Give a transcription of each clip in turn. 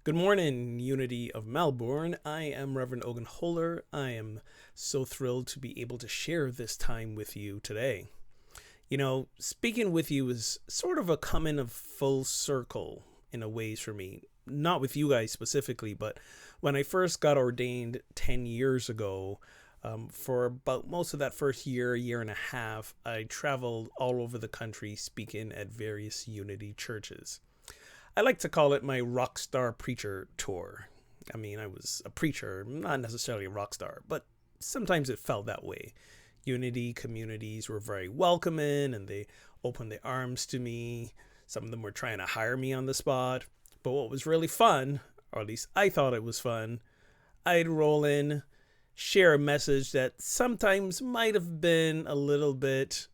Good morning, Unity of Melbourne. I am Reverend Ogun Holler. I am so thrilled to be able to share this time with you today. Speaking with you is sort of a coming of full circle in a ways for me. Not with you guys specifically, but when I first got ordained 10 years ago, for about most of that first year and a half, I traveled all over the country speaking at various Unity churches. I like to call it my rock star preacher tour. I mean, I was a preacher, not necessarily a rock star, but sometimes it felt that way. Unity communities were very welcoming and they opened their arms to me. Some of them were trying to hire me on the spot. But what was really fun, or at least I thought it was fun, I'd roll in, share a message that sometimes might have been a little bit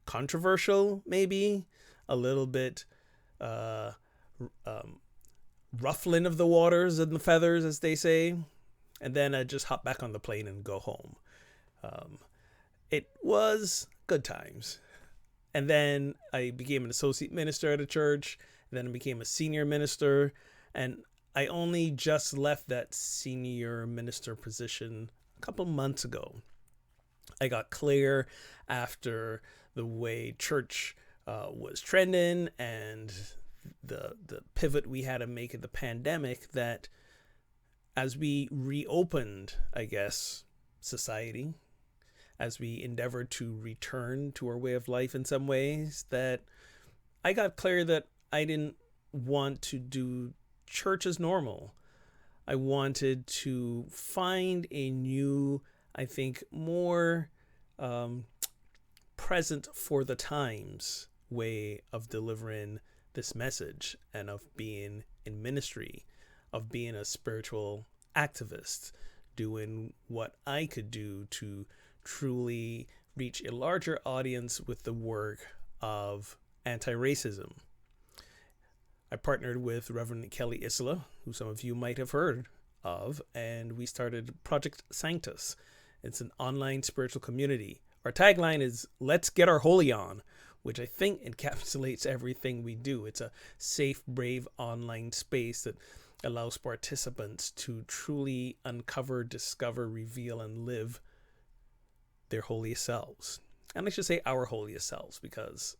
controversial, maybe, a little bit uh, um, ruffling of the waters and the feathers, as they say, and then I just hop back on the plane and go home. Um, it was good times. And then I became an associate minister at a church. And then I became a senior minister. And I only just left that senior minister position a couple months ago. I got clear after the way church was trending and the pivot we had to make in the pandemic, that as we reopened, I guess, society, as we endeavored to return to our way of life in some ways, that I got clear that I didn't want to do church as normal. I wanted to find a new, I think, more present for the times way of delivering this message and of being in ministry, of being a spiritual activist, doing what I could do to truly reach a larger audience with the work of anti racism. I partnered with Reverend Kelly Isla, who some of you might have heard of, and we started Project Sanctus. It's an online spiritual community. Our tagline is "Let's get our holy on," which I think encapsulates everything we do. It's a safe, brave online space that allows participants to truly uncover, discover, reveal, and live their holiest selves. And I should say our holiest selves, because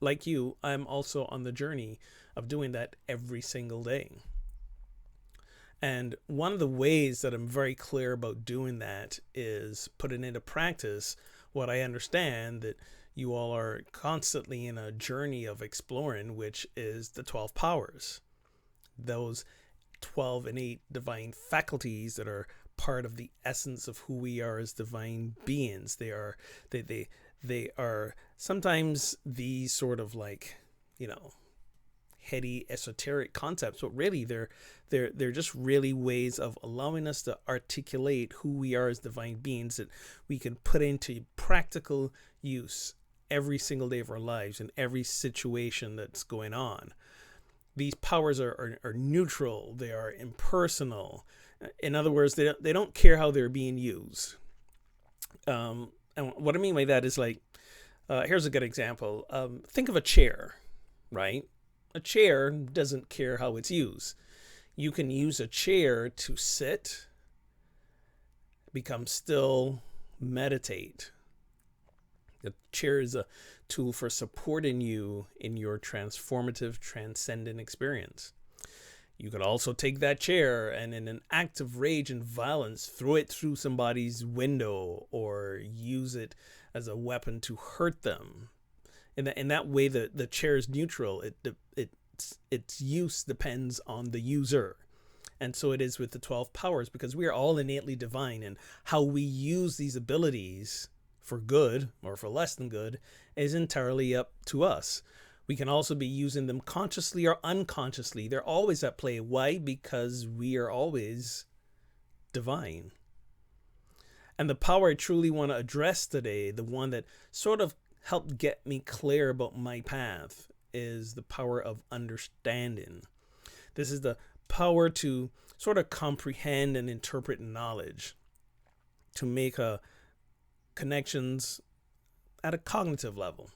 like you, I'm also on the journey of doing that every single day. And one of the ways that I'm very clear about doing that is putting into practice what I understand that you all are constantly in a journey of exploring, which is the 12 powers. Those 12 innate divine faculties that are part of the essence of who we are as divine beings. They are sometimes these sort of like, heady esoteric concepts, but really they're just really ways of allowing us to articulate who we are as divine beings that we can put into practical use every single day of our lives in every situation that's going on. These powers are neutral, they are impersonal. In other words, they don't care how they're being used. And what I mean by that is like, here's a good example. Think of a chair, right? A chair doesn't care how it's used. You can use a chair to sit, become still, meditate. The chair is a tool for supporting you in your transformative, transcendent experience. You could also take that chair and, in an act of rage and violence, throw it through somebody's window or use it as a weapon to hurt them. In that way, the chair is neutral. Its use depends on the user. And so it is with the 12 powers, because we are all innately divine, and how we use these abilities for good or for less than good is entirely up to us. We can also be using them consciously or unconsciously. They're always at play. Why? Because we are always divine. And the power I truly want to address today, the one that sort of helped get me clear about my path, is the power of understanding. This is the power to sort of comprehend and interpret knowledge, to make connections at a cognitive level.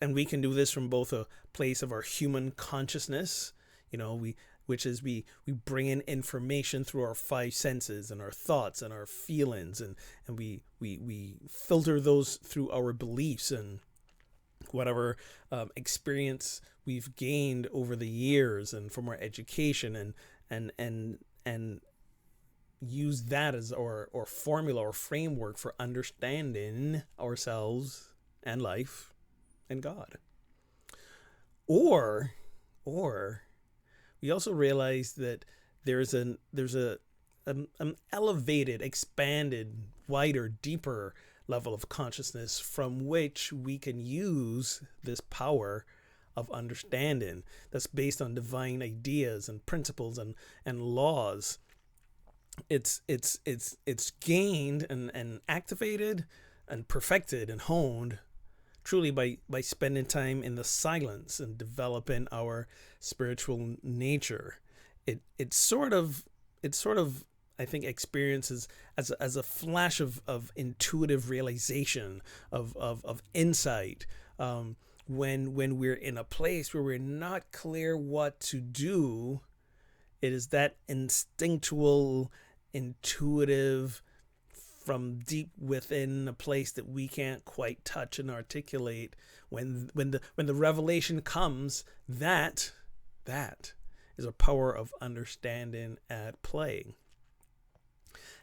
And we can do this from both a place of our human consciousness, we bring in information through our five senses and our thoughts and our feelings, and we filter those through our beliefs and whatever experience we've gained over the years and from our education, and use that as our formula or framework for understanding ourselves and life and God. Or we also realize that there's an elevated, expanded, wider, deeper level of consciousness from which we can use this power of understanding that's based on divine ideas and principles and laws. It's gained and activated and perfected and honed truly by spending time in the silence and developing our spiritual nature. It sort of I think experiences as a flash of intuitive realization of insight, when we're in a place where we're not clear what to do. It is that instinctual, intuitive, from deep within a place that we can't quite touch and articulate. When the revelation comes, that is a power of understanding at play.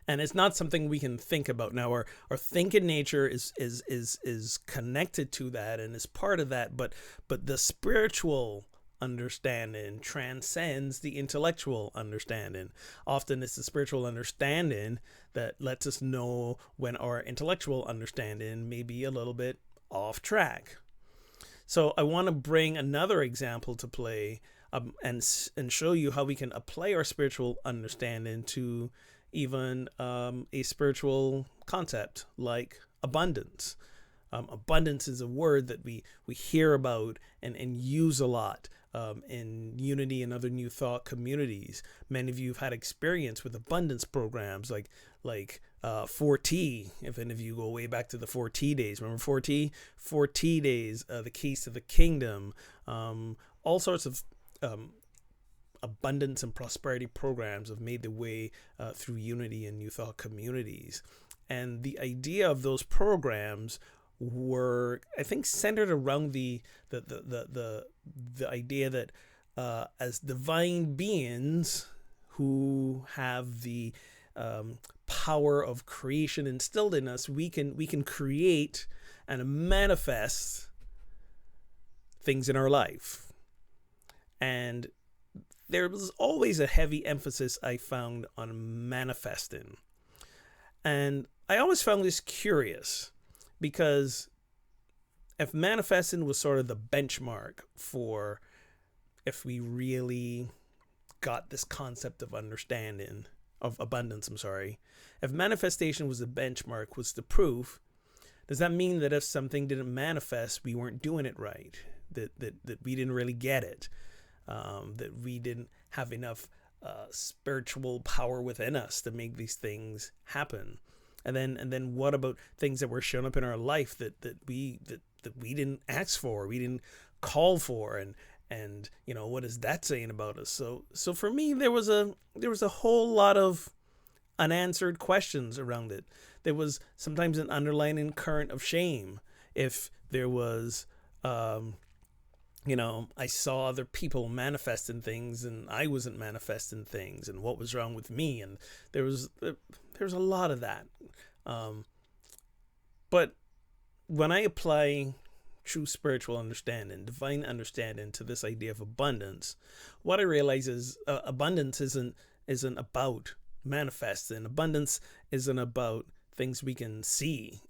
And it's not something we can think about. Now, our thinking nature is connected to that and is part of that, but the spiritual understanding transcends the intellectual understanding. Often it's the spiritual understanding that lets us know when our intellectual understanding may be a little bit off track. So I want to bring another example to play, and show you how we can apply our spiritual understanding to even a spiritual concept like abundance. Abundance is a word that we hear about and use a lot in Unity and other New Thought communities. Many of you have had experience with abundance programs like 4T. If any of you go way back to the 4T days, remember 4T? 4T days, the Keys to the Kingdom, all sorts of abundance and prosperity programs have made their way through Unity and New Thought communities. And the idea of those programs were, I think, centered around the idea that as divine beings who have the power of creation instilled in us, we can create and manifest things in our life. And there was always a heavy emphasis I found on manifesting. And I always found this curious, because if manifesting was sort of the benchmark for if we really got this concept of understanding, of abundance, if manifestation was the benchmark, was the proof, does that mean that if something didn't manifest, we weren't doing it right? That we didn't really get it? That we didn't have enough spiritual power within us to make these things happen? And then what about things that were shown up in our life that we didn't ask for, we didn't call for, and what is that saying about us? So for me, there was a whole lot of unanswered questions around it. There was sometimes an underlying current of shame. If there was I saw other people manifesting things and I wasn't manifesting things, and what was wrong with me? And there was a lot of that. But when I apply true spiritual understanding, divine understanding to this idea of abundance, what I realize is abundance isn't about manifesting. Abundance isn't about things we can see.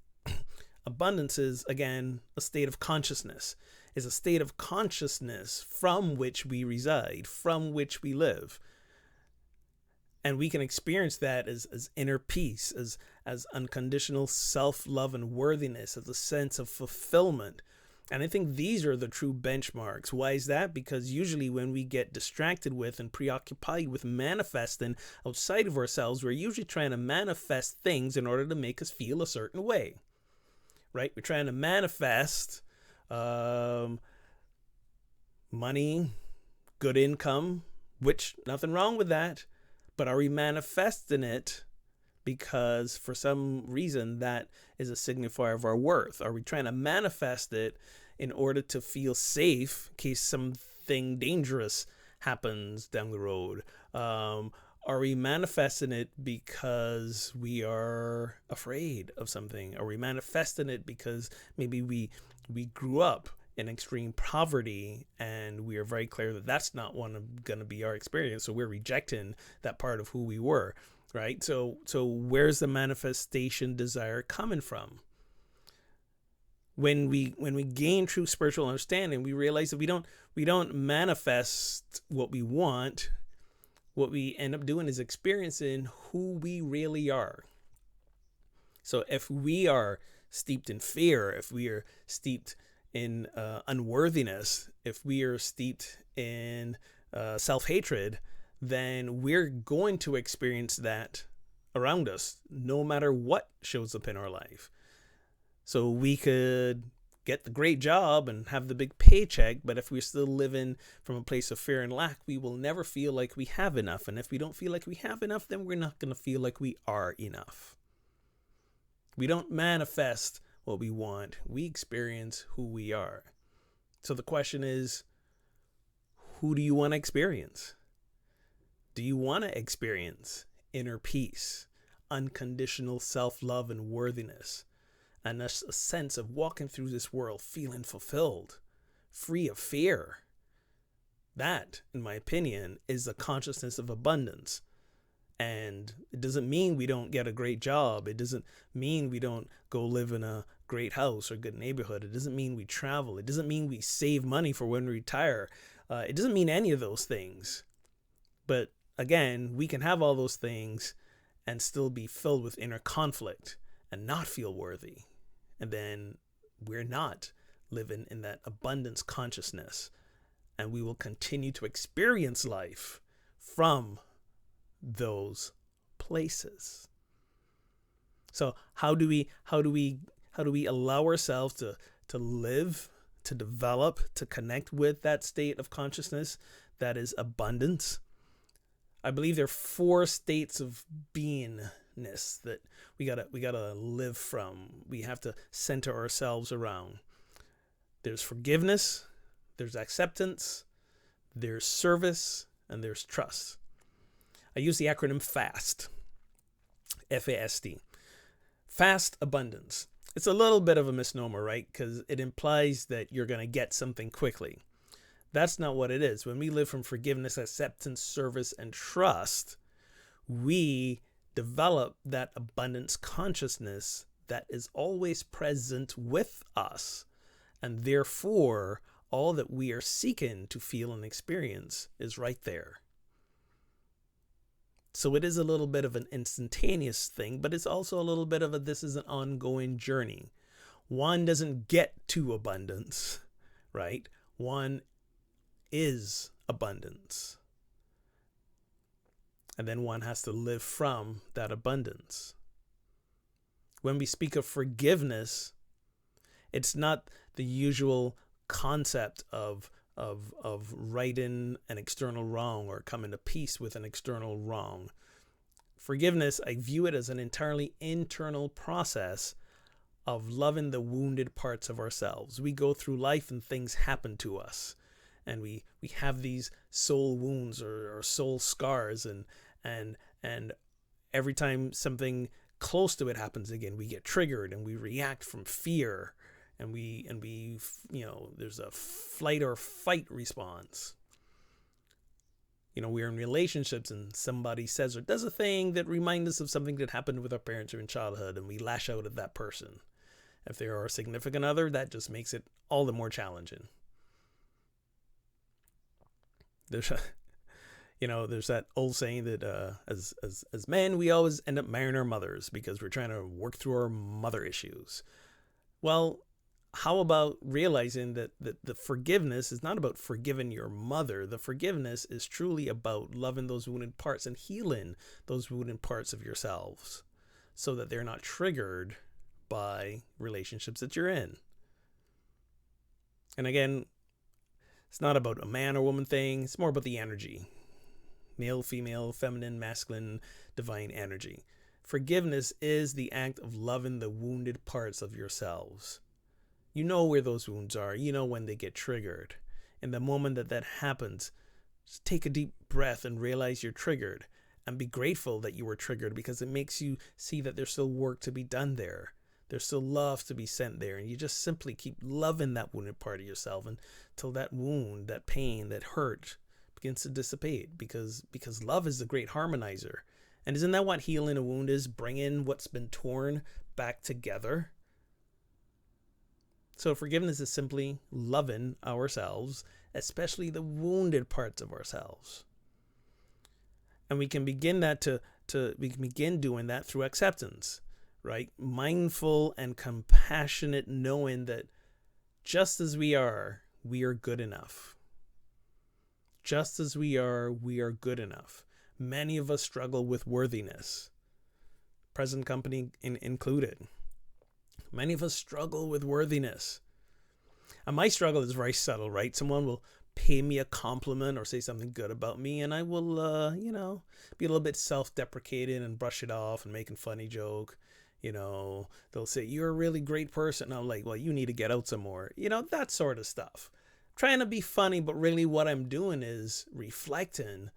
Abundance is, again, a state of consciousness. Is a state of consciousness from which we reside, from which we live. And we can experience that as inner peace, as unconditional self-love and worthiness, as a sense of fulfillment. And I think these are the true benchmarks. Why is that? Because usually when we get distracted with and preoccupied with manifesting outside of ourselves, we're usually trying to manifest things in order to make us feel a certain way. Right? We're trying to manifest money, good income, which nothing wrong with that, but are we manifesting it because for some reason that is a signifier of our worth? Are we trying to manifest it in order to feel safe in case something dangerous happens down the road? Are we manifesting it because we are afraid of something? Are we manifesting it because maybe we grew up in extreme poverty and we are very clear that that's not going to be our experience, so we're rejecting that part of who we were, right? So where's the manifestation desire coming from? When we gain true spiritual understanding, we realize that we don't manifest what we want. What we end up doing is experiencing who we really are. So if we are steeped in fear, if we are steeped in unworthiness, if we are steeped in self-hatred, then we're going to experience that around us, no matter what shows up in our life. So we could get the great job and have the big paycheck, but if we're still living from a place of fear and lack, we will never feel like we have enough. And if we don't feel like we have enough, then we're not going to feel like we are enough. We don't manifest what we want. We experience who we are. So the question is, who do you want to experience? Do you want to experience inner peace, unconditional self-love and worthiness, and a sense of walking through this world feeling fulfilled, free of fear? That, in my opinion, is the consciousness of abundance. And it doesn't mean we don't get a great job. It doesn't mean we don't go live in a great house or good neighborhood. It doesn't mean we travel. It doesn't mean we save money for when we retire. It doesn't mean any of those things. But again, we can have all those things and still be filled with inner conflict and not feel worthy. And then we're not living in that abundance consciousness. And we will continue to experience life from those places. So how do we allow ourselves to live, to develop, to connect with that state of consciousness that is abundance? I believe there are 4 states of beingness that we gotta live from. We have to center ourselves around. There's forgiveness, there's acceptance, there's service, and there's trust. I use the acronym FAST, F-A-S-T. Fast abundance. It's a little bit of a misnomer, right? Because it implies that you're going to get something quickly. That's not what it is. When we live from forgiveness, acceptance, service, and trust, we develop that abundance consciousness that is always present with us. And therefore, all that we are seeking to feel and experience is right there. So it is a little bit of an instantaneous thing, but it's also a little bit of this is an ongoing journey. One doesn't get to abundance, right? One is abundance. And then one has to live from that abundance. When we speak of forgiveness, it's not the usual concept of righting an external wrong or coming to peace with an external wrong. Forgiveness, I view it as an entirely internal process of loving the wounded parts of ourselves. We go through life and things happen to us, and we have these soul wounds or soul scars, and every time something close to it happens again, we get triggered and we react from fear. And we, there's a flight or fight response. We're in relationships and somebody says or does a thing that reminds us of something that happened with our parents or in childhood, and we lash out at that person. If they are a significant other, that just makes it all the more challenging. There's that old saying that as men, we always end up marrying our mothers because we're trying to work through our mother issues. Well, how about realizing that the forgiveness is not about forgiving your mother? The forgiveness is truly about loving those wounded parts and healing those wounded parts of yourselves so that they're not triggered by relationships that you're in. And again, it's not about a man or woman thing. It's more about the energy. male, female, feminine, masculine, divine energy. Forgiveness is the act of loving the wounded parts of yourselves. You know where those wounds are. You know when they get triggered. In the moment that that happens, just take a deep breath and realize you're triggered, and be grateful that you were triggered, because it makes you see that there's still work to be done there. There's still love to be sent there, and you just simply keep loving that wounded part of yourself until that wound, that pain, that hurt begins to dissipate, because love is the great harmonizer. And isn't that what healing a wound is? Bringing what's been torn back together. So forgiveness is simply loving ourselves, especially the wounded parts of ourselves. And we can begin doing that through acceptance, right? Mindful and compassionate knowing that just as we are good enough. Just as we are good enough. Many of us struggle with worthiness, present company included. Many of us struggle with worthiness. And my struggle is very subtle, right? Someone will pay me a compliment or say something good about me, and I will, be a little bit self-deprecating and brush it off and making funny joke. They'll say, you're a really great person. And I'm like, well, you need to get out some more. That sort of stuff. Trying to be funny, but really what I'm doing is reflecting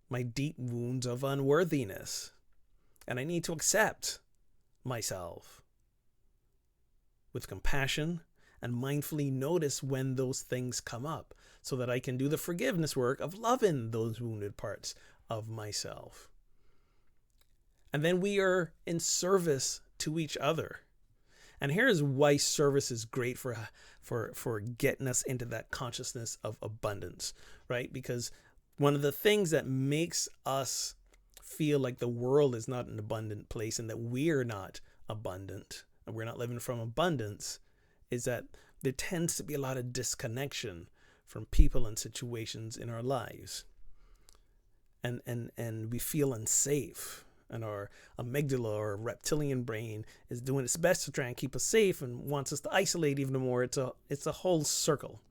my deep wounds of unworthiness. And I need to accept myself with compassion and mindfully notice when those things come up so that I can do the forgiveness work of loving those wounded parts of myself. And then we are in service to each other. And here's why service is great for getting us into that consciousness of abundance, right? Because one of the things that makes us feel like the world is not an abundant place and that we're not abundant and we're not living from abundance is that there tends to be a lot of disconnection from people and situations in our lives. And we feel unsafe. And our amygdala or reptilian brain is doing its best to try and keep us safe and wants us to isolate even more. It's a whole circle.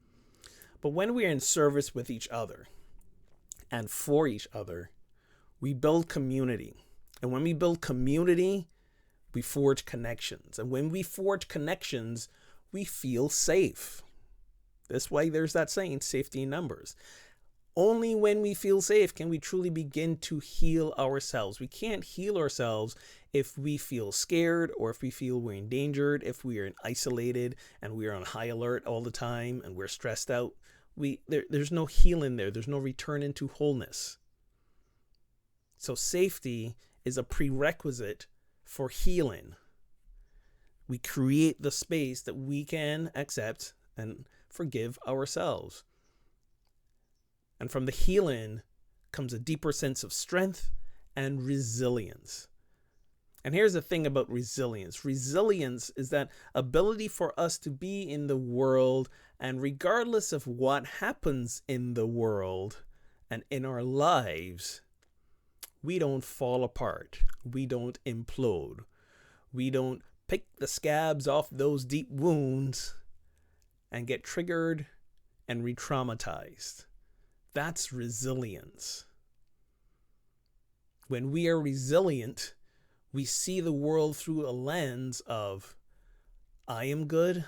But when we're in service with each other and for each other, we build community. And when we build community, we forge connections. And when we forge connections, we feel safe. That's why there's that saying, safety in numbers. Only when we feel safe can we truly begin to heal ourselves. We can't heal ourselves if we feel scared or if we feel we're endangered, if we are isolated and we are on high alert all the time and we're stressed out. There's no healing there. There's no return into wholeness. So safety is a prerequisite for healing. We create the space that we can accept and forgive ourselves. And from the healing comes a deeper sense of strength and resilience. And here's the thing about resilience. Resilience is that ability for us to be in the world, and regardless of what happens in the world and in our lives, we don't fall apart. We don't implode. We don't pick the scabs off those deep wounds and get triggered and re-traumatized. That's resilience. When we are resilient, we see the world through a lens of, I am good,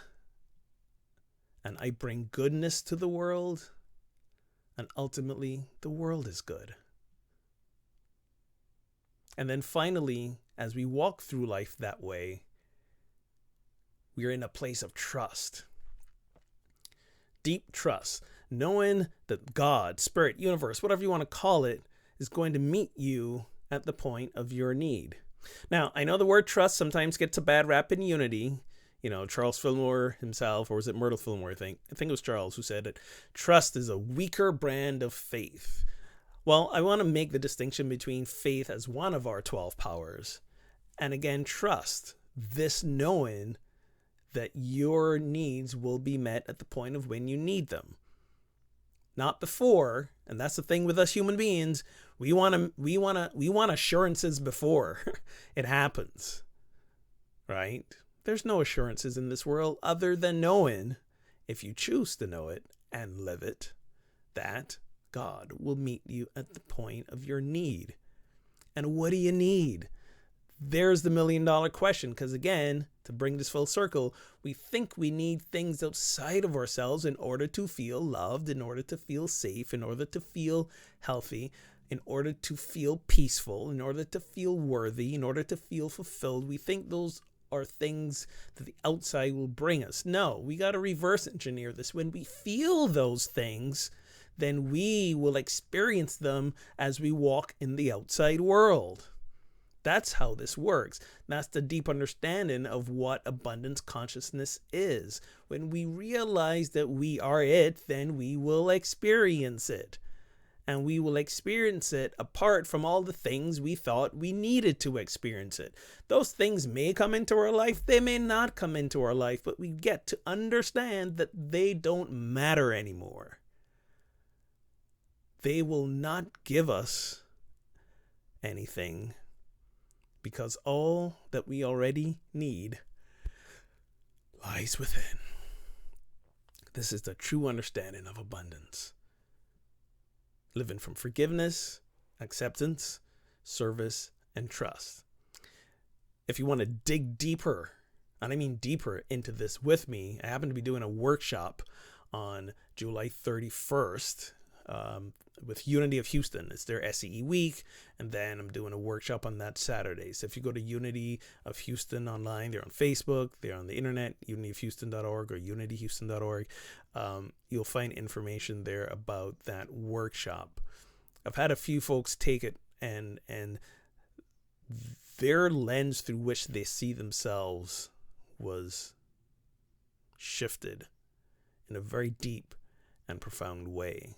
and I bring goodness to the world, and ultimately the world is good. And then finally, as we walk through life that way, we are in a place of trust. Deep trust. Knowing that God, Spirit, Universe, whatever you want to call it, is going to meet you at the point of your need. Now, I know the word trust sometimes gets a bad rap in Unity. Charles Fillmore himself, or was it Myrtle Fillmore, I think it was Charles who said it. Trust is a weaker brand of faith. Well, I want to make the distinction between faith as one of our 12 powers, and again, trust, this knowing that your needs will be met at the point of when you need them. Not before, and that's the thing with us human beings. We want assurances before it happens, right? There's no assurances in this world other than knowing, if you choose to know it and live it, that God will meet you at the point of your need. And what do you need? There's the $1,000,000 question. Because again, to bring this full circle, we think we need things outside of ourselves in order to feel loved, in order to feel safe, in order to feel healthy, in order to feel peaceful, in order to feel worthy, in order to feel fulfilled. We think those are things that the outside will bring us. No, we got to reverse engineer this. When we feel those things, then we will experience them as we walk in the outside world. That's how this works. That's the deep understanding of what abundance consciousness is. When we realize that we are it, then we will experience it. And we will experience it apart from all the things we thought we needed to experience it. Those things may come into our life, they may not come into our life, but we get to understand that they don't matter anymore. They will not give us anything, because all that we already need lies within. This is the true understanding of abundance. Living from forgiveness, acceptance, service, and trust. If you want to dig deeper, and I mean deeper, into this with me, I happen to be doing a workshop on July 31st with Unity of Houston. It's their SEE week, and then I'm doing a workshop on that Saturday. So if you go to Unity of Houston online, they're on Facebook, they're on the internet, unityofhouston.org or unityhouston.org, you'll find information there about that workshop. I've had a few folks take it, and their lens through which they see themselves was shifted in a very deep and profound way.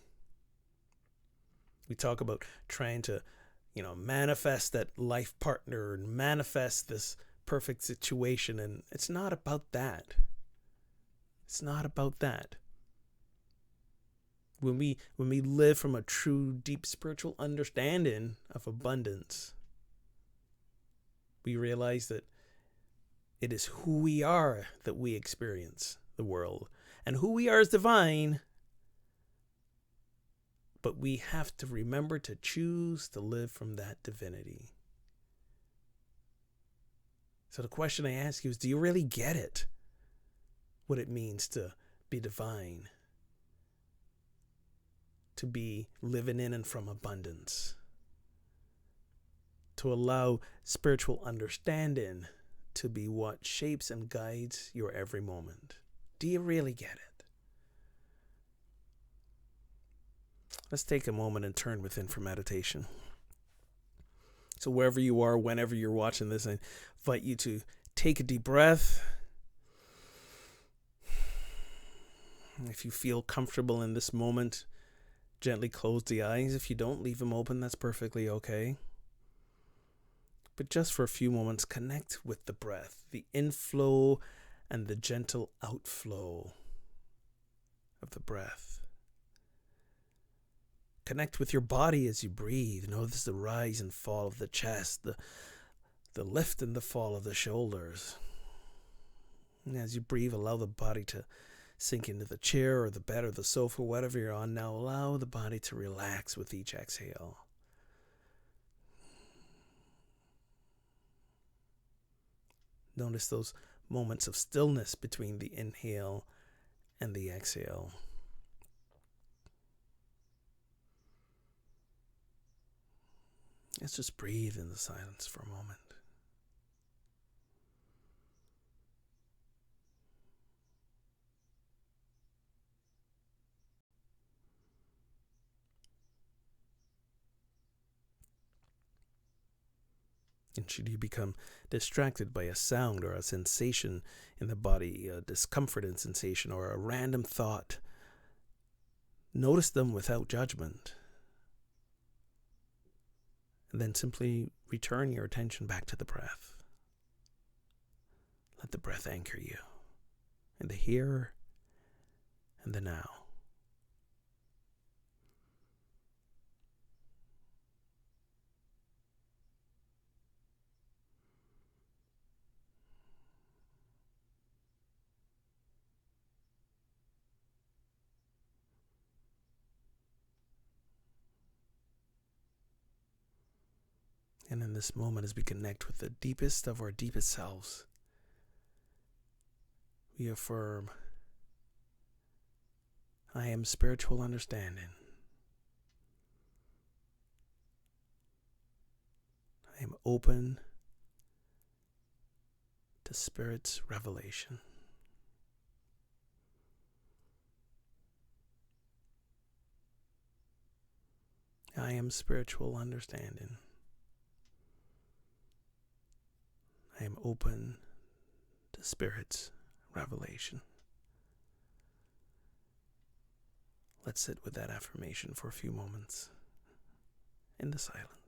We talk about trying to, manifest that life partner and manifest this perfect situation. And it's not about that. It's not about that. When we live from a true, deep spiritual understanding of abundance, we realize that it is who we are that we experience the world. And who we are is divine. But we have to remember to choose to live from that divinity. So the question I ask you is, do you really get it? What it means to be divine? To be living in and from abundance? To allow spiritual understanding to be what shapes and guides your every moment? Do you really get it? Let's take a moment and turn within for meditation. So wherever you are, whenever you're watching this, I invite you to take a deep breath. If you feel comfortable in this moment, gently close the eyes. If you don't, leave them open. That's perfectly okay. But just for a few moments, connect with the breath, the inflow and the gentle outflow of the breath. Connect with your body as you breathe. Notice the rise and fall of the chest, the lift and the fall of the shoulders. And as you breathe, allow the body to sink into the chair or the bed or the sofa, whatever you're on. Now allow the body to relax with each exhale. Notice those moments of stillness between the inhale and the exhale. Let's just breathe in the silence for a moment. And should you become distracted by a sound or a sensation in the body, a discomfort and sensation, or a random thought, notice them without judgment. And then simply return your attention back to the breath. Let the breath anchor you in the here and the now. And in this moment, as we connect with the deepest of our deepest selves, we affirm, I am spiritual understanding. I am open to Spirit's revelation. I am spiritual understanding. I am open to Spirit's revelation. Let's sit with that affirmation for a few moments in the silence.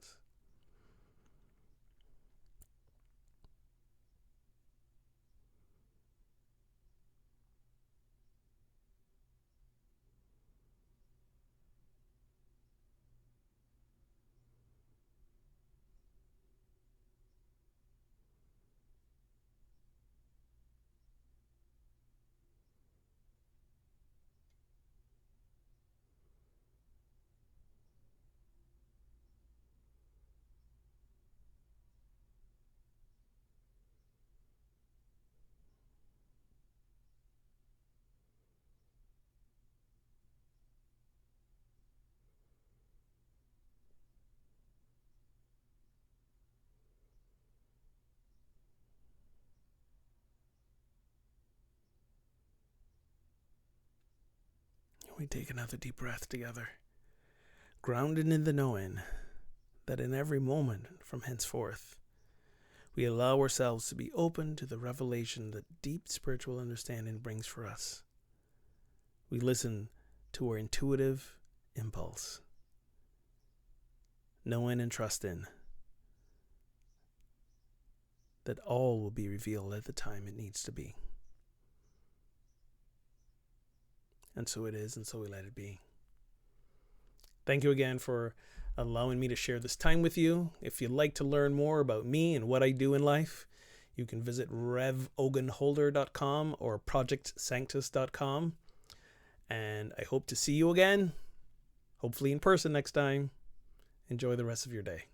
We take another deep breath together, grounded in the knowing that in every moment from henceforth, we allow ourselves to be open to the revelation that deep spiritual understanding brings for us. We listen to our intuitive impulse, knowing and trusting that all will be revealed at the time it needs to be. And so it is, and so we let it be. Thank you again for allowing me to share this time with you. If you'd like to learn more about me and what I do in life, you can visit revoganholder.com or projectsanctus.com. And I hope to see you again, hopefully in person next time. Enjoy the rest of your day.